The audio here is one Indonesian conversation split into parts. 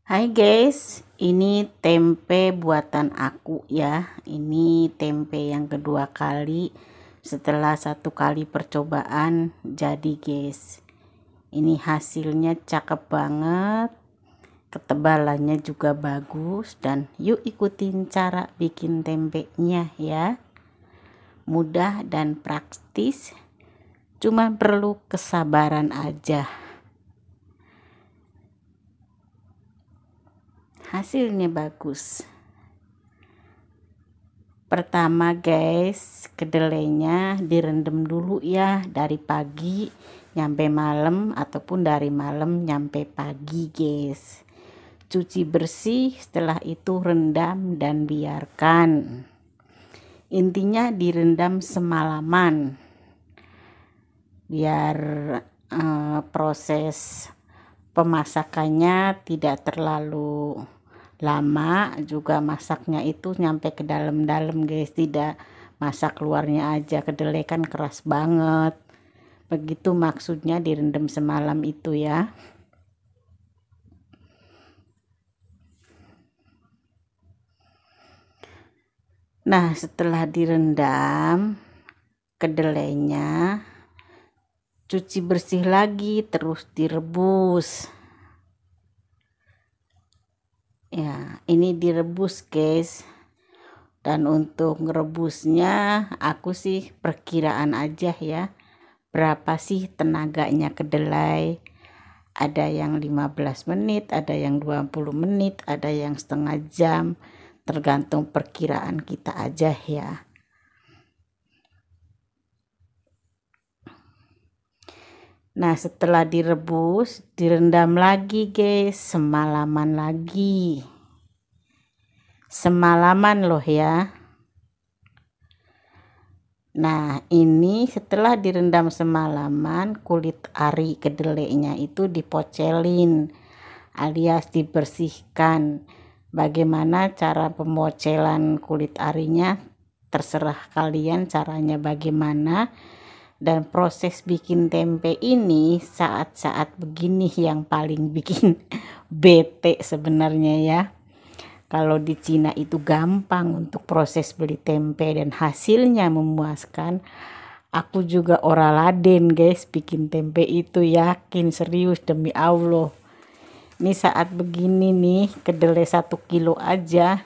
Hai guys, ini tempe buatan aku ya. Ini tempe yang kedua kali setelah satu kali percobaan jadi guys. Ini hasilnya cakep banget, ketebalannya juga bagus, dan yuk ikutin cara bikin tempenya ya. Mudah dan praktis, cuma perlu kesabaran aja. Hasilnya bagus. Pertama guys, kedelainya direndam dulu ya, dari pagi nyampe malam ataupun dari malam nyampe pagi guys. Cuci bersih, setelah itu rendam dan biarkan. Intinya direndam semalaman biar proses pemasakannya tidak terlalu lama, juga masaknya itu nyampe ke dalam-dalam guys, tidak masak luarnya aja. Kedelai kan keras banget, begitu maksudnya direndam semalam itu ya. Nah, setelah direndam kedelainya cuci bersih lagi, terus direbus ya. Ini direbus guys, dan untuk ngerebusnya aku sih perkiraan aja ya, berapa sih tenaganya kedelai. Ada yang 15 menit, ada yang 20 menit, ada yang setengah jam, tergantung perkiraan kita aja ya. Nah, setelah direbus, direndam lagi guys, semalaman lagi. Semalaman loh ya. Nah, ini setelah direndam semalaman, kulit ari kedelainya itu dipocelin alias dibersihkan. Bagaimana cara pemocelan kulit arinya terserah kalian caranya bagaimana. Dan proses bikin tempe ini saat-saat begini yang paling bikin bete sebenarnya ya. Kalau di Cina itu gampang untuk proses beli tempe dan hasilnya memuaskan. Aku juga ora laden guys bikin tempe itu, yakin serius demi Allah. Ini saat begini nih, kedelai 1 kilo aja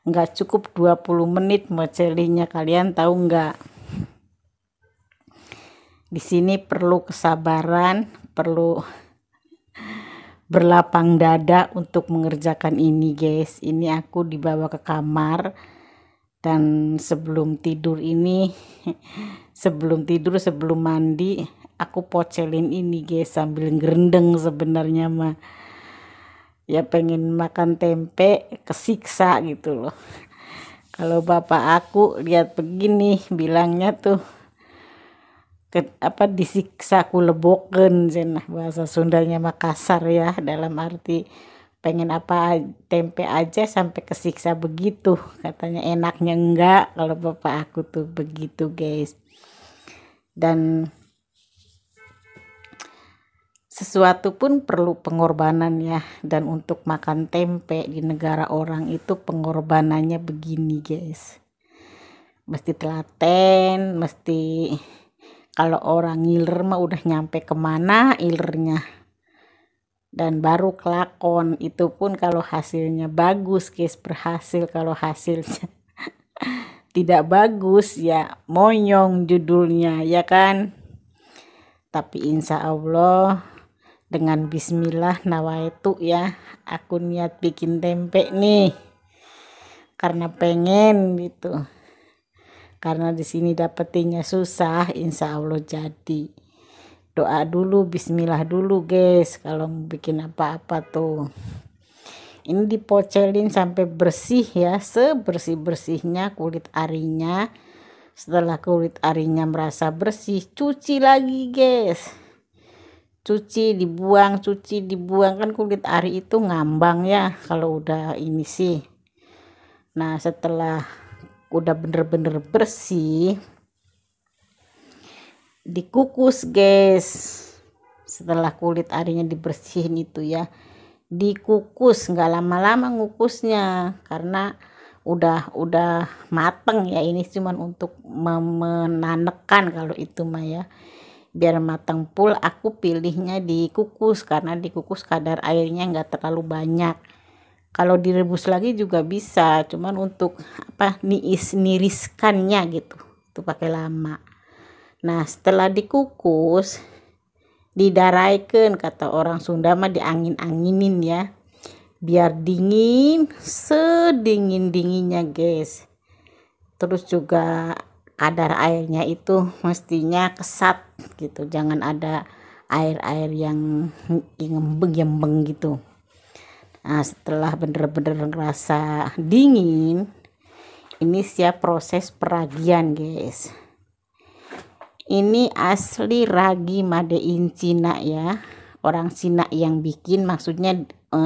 nggak cukup 20 menit mocelinya, kalian tahu nggak? Di sini perlu kesabaran, perlu berlapang dada untuk mengerjakan ini guys. Ini aku dibawa ke kamar, dan sebelum tidur ini sebelum mandi aku pocelin ini guys, sambil ngerendeng sebenarnya mah ya, pengen makan tempe kesiksa gitu loh. Kalau bapak aku lihat begini bilangnya tuh disiksa kuleboken cenah, bahasa Sundanya Makassar ya, dalam arti pengen tempe aja sampai kesiksa begitu, katanya. Enaknya enggak kalau bapak aku tuh begitu guys. Dan sesuatu pun perlu pengorbanan ya, dan untuk makan tempe di negara orang itu pengorbanannya begini guys, mesti telaten, mesti kalau orang ngiler mah udah nyampe kemana ilernya, dan baru kelakon. Itu pun kalau hasilnya bagus guys, berhasil. Kalau hasilnya tidak bagus ya monyong judulnya ya kan. Tapi insya Allah dengan bismillah nawaitu ya, aku niat bikin tempe nih karena pengen gitu, karena di sini dapetinnya susah. Insya Allah jadi. Doa dulu, bismillah dulu guys kalau mau bikin apa-apa tuh. Ini dipocelin sampai bersih ya, sebersih-bersihnya kulit arinya. Setelah kulit arinya merasa bersih, cuci lagi guys. Cuci dibuang, kan kulit ari itu ngambang ya kalau udah ini sih. Nah, setelah udah bener-bener bersih, dikukus guys. Setelah kulit arinya dibersihin itu ya, dikukus, nggak lama-lama ngukusnya karena udah mateng ya. Ini cuman untuk menanekan, kalau itu mah ya biar matang full. Aku pilihnya dikukus karena dikukus kadar airnya nggak terlalu banyak. Kalau direbus lagi juga bisa, cuman untuk apa, niriskannya gitu itu pakai lama. Nah setelah dikukus, didaraikan, kata orang Sunda mah diangin-anginin ya, biar dingin sedingin-dinginnya guys. Terus juga kadar airnya itu mestinya kesat gitu, jangan ada air-air yang ngembeng-ngembeng gitu. Nah setelah bener-bener ngerasa dingin, ini siap proses peragian guys. Ini asli ragi made in Cina ya, orang Cina yang bikin, maksudnya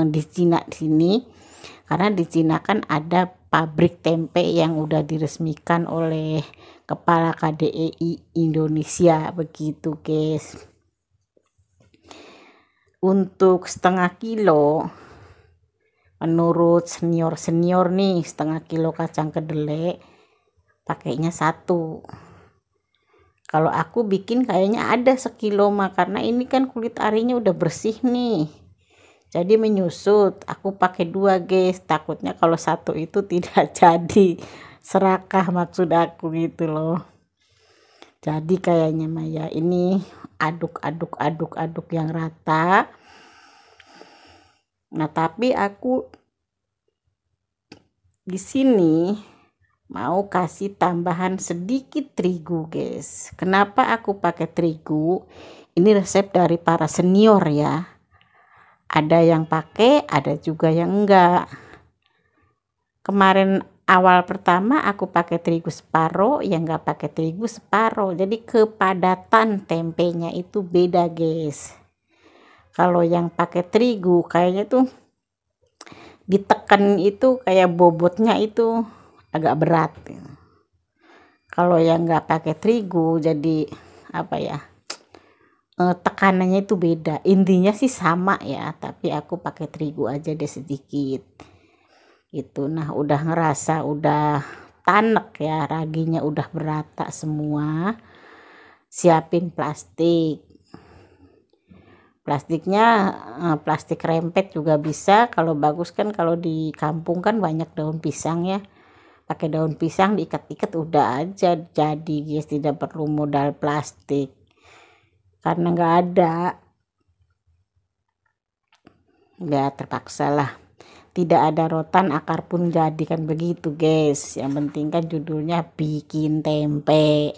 di Cina sini, karena di Cina kan ada pabrik tempe yang udah diresmikan oleh Kepala KDEI Indonesia begitu guys. Untuk setengah kilo, menurut senior nih, setengah kilo kacang kedelai pakainya 1. Kalau aku bikin kayaknya ada sekilo mah, karena ini kan kulit arinya udah bersih nih, jadi menyusut. Aku pakai 2 guys, takutnya kalau 1 itu tidak jadi, serakah maksud aku gitu loh. Jadi kayaknya mah ya, ini aduk yang rata. Nah tapi aku di sini mau kasih tambahan sedikit terigu guys. Kenapa aku pakai terigu? Ini resep dari para senior ya, ada yang pakai, ada juga yang enggak. Kemarin awal pertama aku pakai terigu separuh, yang enggak pakai terigu separuh, jadi kepadatan tempenya itu beda guys. Kalau yang pakai terigu kayaknya tuh ditekan itu kayak bobotnya itu agak berat. Kalau yang nggak pakai terigu jadi apa ya, tekanannya itu beda. Intinya sih sama ya, tapi aku pakai terigu aja deh sedikit gitu. Nah udah ngerasa udah tanek ya, raginya udah berata semua, siapin plastiknya. Plastik rempet juga bisa, kalau bagus kan, kalau di kampung kan banyak daun pisang ya, pakai daun pisang diikat-ikat udah aja jadi guys, tidak perlu modal plastik karena nggak ada ya, terpaksa lah. Tidak ada rotan akar pun jadi, kan begitu guys. Yang penting kan judulnya bikin tempe.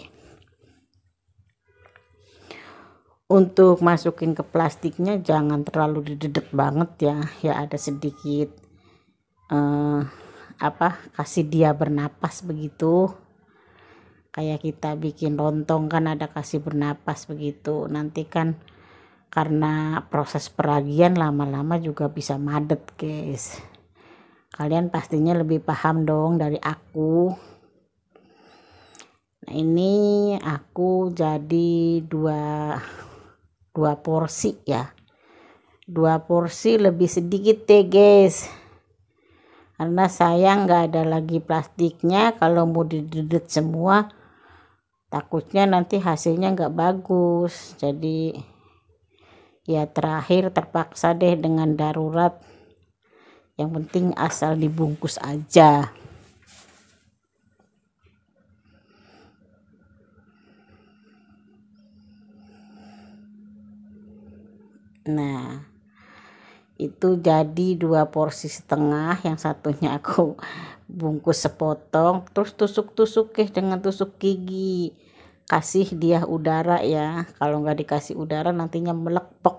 Untuk masukin ke plastiknya jangan terlalu didedet banget ya, ya ada sedikit kasih dia bernapas begitu, kayak kita bikin lontong kan ada kasih bernapas begitu. Nanti kan karena proses peragian lama-lama juga bisa madet guys. Kalian pastinya lebih paham dong dari aku. Nah ini aku jadi dua porsi ya, 2 porsi lebih sedikit deh guys, karena saya nggak ada lagi plastiknya. Kalau mau didedet semua takutnya nanti hasilnya nggak bagus, jadi ya terakhir terpaksa deh dengan darurat, yang penting asal dibungkus aja. Nah itu jadi 2 porsi setengah, yang satunya aku bungkus sepotong, terus tusuk-tusuk dengan tusuk gigi, kasih dia udara ya. Kalau nggak dikasih udara nantinya melepek,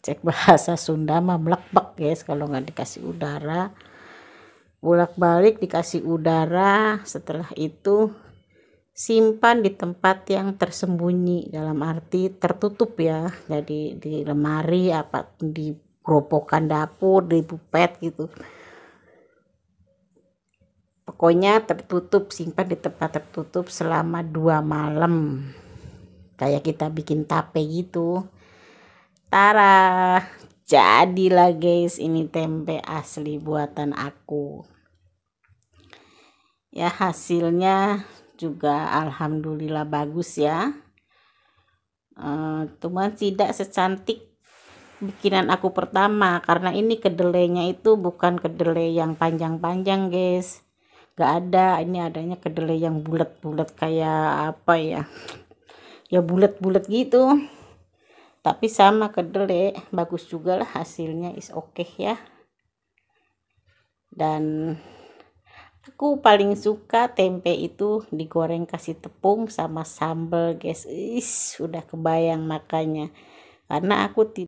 cek bahasa Sunda mah melepek guys kalau nggak dikasih udara. Bolak-balik dikasih udara, setelah itu simpan di tempat yang tersembunyi, dalam arti tertutup ya, jadi di lemari apa di gerobokan dapur, di pupet gitu, pokoknya tertutup. Simpan di tempat tertutup selama 2 malam, kayak kita bikin tape gitu. Tara, jadilah guys ini tempe asli buatan aku ya. Hasilnya juga alhamdulillah bagus ya. Cuman tidak secantik bikinan aku pertama karena ini kedelainya itu bukan kedelai yang panjang-panjang guys, gak ada. Ini adanya kedelai yang bulat-bulat kayak apa ya, ya bulat-bulat gitu. Tapi sama kedelai bagus juga lah hasilnya, is okay ya. Dan aku paling suka tempe itu digoreng kasih tepung sama sambal guys. Sudah kebayang makanya karena aku